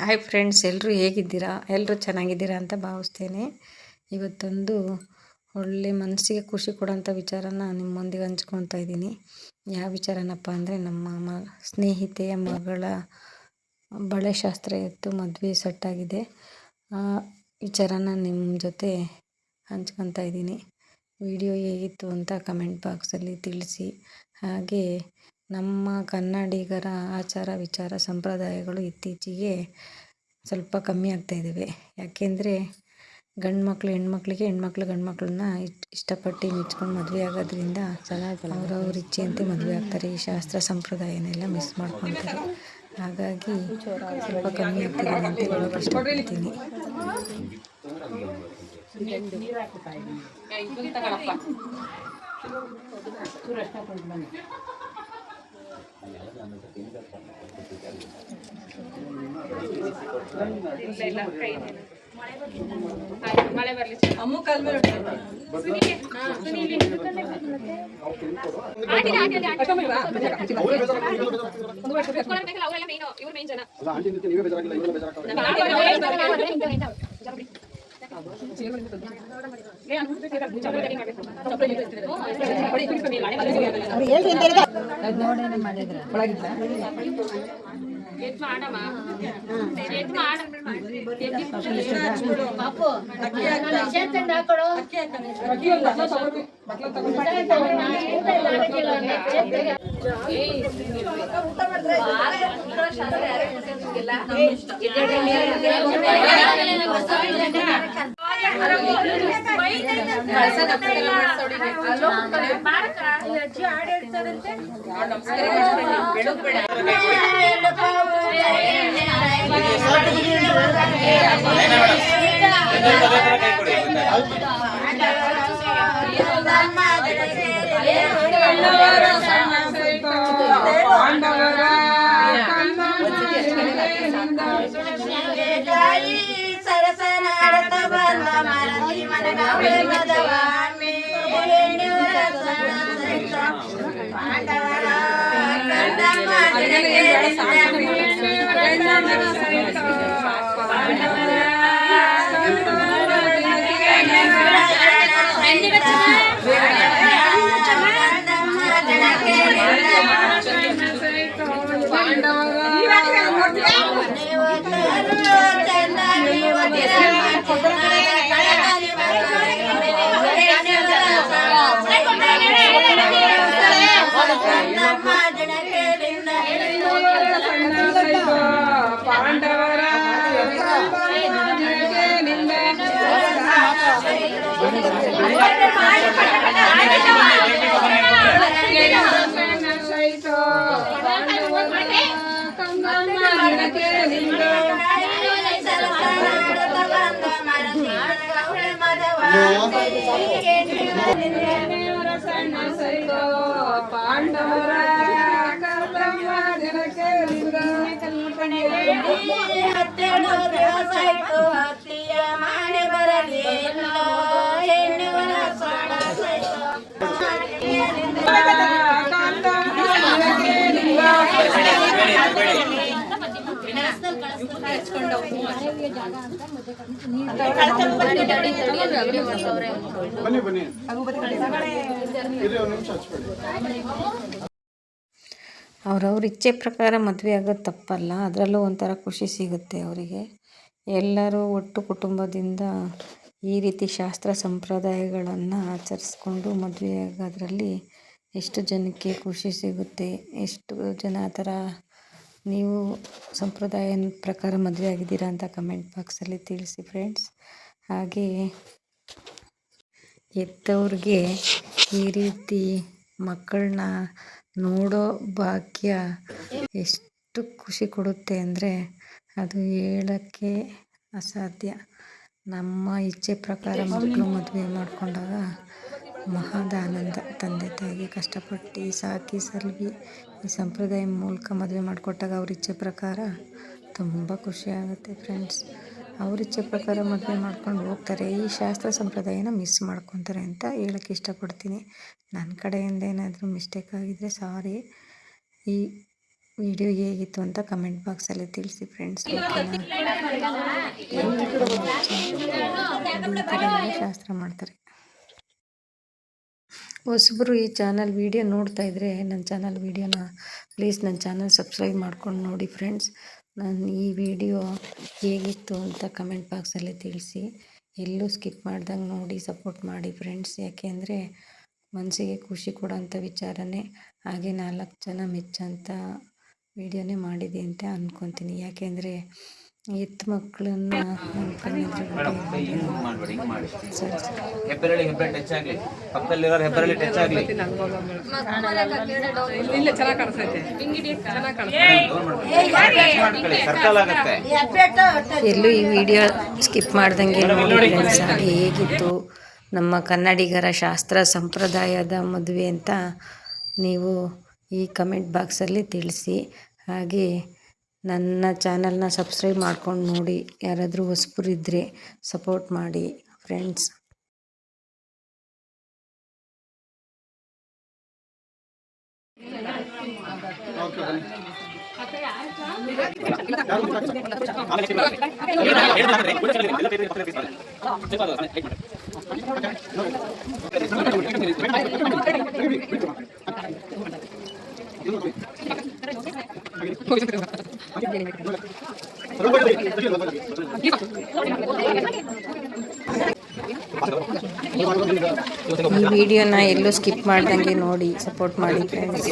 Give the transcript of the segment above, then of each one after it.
Hi friends, ಎಲ್ಲರೂ ಹೇಗಿದ್ದೀರಾ? ಎಲ್ಲರೂ ಚೆನ್ನಾಗಿದ್ದೀರಾ ಅಂತ ಭಾವಿಸ್ತೇನೆ. ಇವತ್ತೊಂದು ಒಳ್ಳೆ ಮನಸ್ಸಿಗೆ ಖುಷಿ ಕೊಡೋಂಥ ವಿಚಾರನ ನಿಮ್ಮೊಂದಿಗೆ ಹಂಚ್ಕೊತಾ ಇದ್ದೀನಿ. ಯಾವ ವಿಚಾರನಪ್ಪ ಅಂದರೆ, ನಮ್ಮ ಸ್ನೇಹಿತೆಯ ಮಗಳ ಬಳೆ ಶಾಸ್ತ್ರ ಇತ್ತು, ಮದುವೆ ಸೆಟ್ಟಾಗಿದೆ. ಆ ವಿಚಾರನ ನಿಮ್ಮ ಜೊತೆ ಹಂಚ್ಕೊತಾ ಇದ್ದೀನಿ. ವಿಡಿಯೋ ಹೇಗಿತ್ತು ಅಂತ ಕಮೆಂಟ್ ಬಾಕ್ಸಲ್ಲಿ ತಿಳಿಸಿ. ಹಾಗೆ ನಮ್ಮ ಕನ್ನಡಿಗರ ಆಚಾರ ವಿಚಾರ ಸಂಪ್ರದಾಯಗಳು ಇತ್ತೀಚೆಗೆ ಸ್ವಲ್ಪ ಕಮ್ಮಿ ಆಗ್ತಾಯಿದ್ದಾವೆ. ಯಾಕೆಂದರೆ ಗಂಡು ಮಕ್ಕಳು ಹೆಣ್ಮಕ್ಳಿಗೆ, ಹೆಣ್ಮಕ್ಳು ಗಂಡು ಮಕ್ಕಳನ್ನ ಇಷ್ಟಪಟ್ಟು ಮೆಚ್ಕೊಂಡು ಮದುವೆ ಆಗೋದ್ರಿಂದ ಅವ್ರವ್ರ ಇಚ್ಛೆಯಂತೆ ಮದುವೆ ಆಗ್ತಾರೆ. ಈ ಶಾಸ್ತ್ರ ಸಂಪ್ರದಾಯನೆಲ್ಲ ಮಿಸ್ ಮಾಡ್ಕೊತಾರೆ. ಹಾಗಾಗಿ ಸ್ವಲ್ಪ ಕಮ್ಮಿ ಆಗ್ತಿದೆ ಅಂತ ಹೇಳೋಕ್ಕೆ ಇಷ್ಟಪಡ್ತೀನಿ. ಮಳೆ ಬರಲಿ ಪಾಂಡವರ ಕರ್ತವ್ಯ ಜನಕ್ಕೆ ಮಾಡಿ ಬರಲಿ ಅವ್ರವ್ರ ಇಚ್ಛೆ ಪ್ರಕಾರ ಮದುವೆ ಆಗೋದು ತಪ್ಪಲ್ಲ. ಅದರಲ್ಲೂ ಒಂಥರ ಖುಷಿ ಸಿಗುತ್ತೆ ಅವರಿಗೆ. ಎಲ್ಲರೂ ಒಟ್ಟು ಕುಟುಂಬದಿಂದ ಈ ರೀತಿ ಶಾಸ್ತ್ರ ಸಂಪ್ರದಾಯಗಳನ್ನು ಆಚರಿಸ್ಕೊಂಡು ಮದುವೆ ಆಗೋದ್ರಲ್ಲಿ ಎಷ್ಟು ಜನಕ್ಕೆ ಖುಷಿ ಸಿಗುತ್ತೆ. ಎಷ್ಟು ಜನ ಆ ಥರ ನೀವು ಸಂಪ್ರದಾಯ ಪ್ರಕಾರ ಮದುವೆ ಆಗಿದ್ದೀರಾ ಅಂತ ಕಮೆಂಟ್ ಬಾಕ್ಸಲ್ಲಿ ತಿಳಿಸಿ ಫ್ರೆಂಡ್ಸ್. ಹಾಗೆ ಹೆತ್ತವ್ರಿಗೆ ಈ ರೀತಿ ಮಕ್ಕಳನ್ನ ನೋಡೋ ಭಾಗ್ಯ ಎಷ್ಟು ಖುಷಿ ಕೊಡುತ್ತೆ ಅಂದರೆ ಅದು ಹೇಳೋಕ್ಕೆ ಅಸಾಧ್ಯ. ನಮ್ಮ ಇಚ್ಛೆ ಪ್ರಕಾರ ಮಕ್ಕಳು ಮದುವೆ ಮಾಡಿಕೊಂಡಾಗ ಮಹಾದ ಆನಂದ. ತಂದೆ ತಾಯಿಗೆ ಕಷ್ಟಪಟ್ಟು ಸಾಕಿ ಸಲಹಿ ಈ ಸಂಪ್ರದಾಯ ಮೂಲಕ ಮದುವೆ ಮಾಡಿಕೊಟ್ಟಾಗ ಅವ್ರ ಇಚ್ಛೆ ಪ್ರಕಾರ ತುಂಬ ಖುಷಿ ಆಗುತ್ತೆ ಫ್ರೆಂಡ್ಸ್. ಅವ್ರ ಇಚ್ಛೆ ಪ್ರಕಾರ ಮದುವೆ ಮಾಡ್ಕೊಂಡು ಹೋಗ್ತಾರೆ. ಈ ಶಾಸ್ತ್ರ ಸಂಪ್ರದಾಯನ ಮಿಸ್ ಮಾಡ್ಕೊತಾರೆ ಅಂತ ಹೇಳೋಕ್ಕೆ ಇಷ್ಟಪಡ್ತೀನಿ. ನನ್ನ ಕಡೆಯಿಂದ ಏನಾದರೂ ಮಿಸ್ಟೇಕ್ ಆಗಿದ್ದರೆ ಸಾರಿ. ಈ ವಿಡಿಯೋ ಹೇಗಿತ್ತು ಅಂತ ಕಮೆಂಟ್ ಬಾಕ್ಸಲ್ಲಿ ತಿಳಿಸಿ ಫ್ರೆಂಡ್ಸ್. ಶಾಸ್ತ್ರ ಮಾಡ್ತಾರೆ. ಹೊಸಬ್ರು ಈ ಚಾನಲ್ ವಿಡಿಯೋ ನೋಡ್ತಾ ಇದ್ದರೆ ನನ್ನ ಚಾನಲ್ ವಿಡಿಯೋನ ಪ್ಲೀಸ್ ನನ್ನ ಚಾನಲ್ ಸಬ್ಸ್ಕ್ರೈಬ್ ಮಾಡ್ಕೊಂಡು ನೋಡಿ ಫ್ರೆಂಡ್ಸ್. ನಾನು ಈ ವಿಡಿಯೋ ಹೇಗಿತ್ತು ಅಂತ ಕಮೆಂಟ್ ಬಾಕ್ಸಲ್ಲಿ ತಿಳಿಸಿ. ಎಲ್ಲೂ ಸ್ಕಿಪ್ ಮಾಡ್ದಂಗೆ ನೋಡಿ ಸಪೋರ್ಟ್ ಮಾಡಿ ಫ್ರೆಂಡ್ಸ್. ಯಾಕೆಂದರೆ ಮನಸ್ಸಿಗೆ ಖುಷಿ ಕೊಡೋಂಥ ವಿಚಾರನೇ, ಹಾಗೆ 4 ಜನ ಮೆಚ್ಚೋಂಥ ವಿಡಿಯೋನೇ ಮಾಡಿದೆ ಅಂತ ಅಂದ್ಕೊತೀನಿ. ಯಾಕೆಂದರೆ ಎತ್ತು ಮಕ್ಕಳನ್ನ ಎಲ್ಲೂ ಈ ವಿಡಿಯೋ ಸ್ಕಿಪ್ ಮಾಡ್ದಂಗೆ ನೋಡಿ ಫ್ರೆಂಡ್ಸ್. ಹಾಗೆ ಹೇಗಿತ್ತು ನಮ್ಮ ಕನ್ನಡಿಗರ ಶಾಸ್ತ್ರ ಸಂಪ್ರದಾಯದ ಮದುವೆ ಅಂತ ನೀವು ಈ ಕಮೆಂಟ್ ಬಾಕ್ಸಲ್ಲಿ ತಿಳಿಸಿ. ಹಾಗೆ ನನ್ನ ಚಾನಲ್ನ ಸಬ್ಸ್ಕ್ರೈಬ್ ಮಾಡ್ಕೊಂಡು ನೋಡಿ. ಯಾರಾದರೂ ಹೊಸಬರಿದ್ದರೆ ಸಪೋರ್ಟ್ ಮಾಡಿ ಫ್ರೆಂಡ್ಸ್. ಈ ವಿಡಿಯೋನ ಎಲ್ಲೂ ಸ್ಕಿಪ್ ಮಾಡ್ದಂಗೆ ನೋಡಿ ಸಪೋರ್ಟ್ ಮಾಡಿ ಫ್ರೆಂಡ್ಸ್.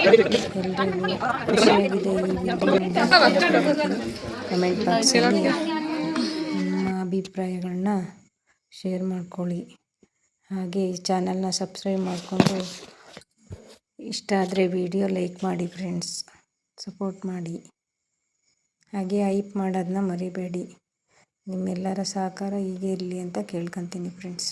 ಎಲ್ರಿಗೂ ಖುಷಿಯಾಗಿದೆ ಈ ವಿಡಿಯೋ. ಕಮೆಂಟ್ ಬಾಕ್ಸಲ್ಲಿ ನಿಮ್ಮ ಅಭಿಪ್ರಾಯಗಳನ್ನ ಶೇರ್ ಮಾಡ್ಕೊಳ್ಳಿ. ಹಾಗೆ ಈ ಚಾನಲ್ನ ಸಬ್ಸ್ಕ್ರೈಬ್ ಮಾಡಿಕೊಂಡು ಇಷ್ಟ ಆದರೆ ವಿಡಿಯೋ ಲೈಕ್ ಮಾಡಿ ಫ್ರೆಂಡ್ಸ್. ಸಪೋರ್ಟ್ ಮಾಡಿ. ಹಾಗೆ ಹೈಪ್ ಮಾಡೋದನ್ನ ಮರಿಬೇಡಿ. ನಿಮ್ಮೆಲ್ಲರ ಸಹಕಾರ ಹೀಗೆ ಇರಲಿ ಅಂತ ಕೇಳ್ಕೊತೀನಿ ಫ್ರೆಂಡ್ಸ್.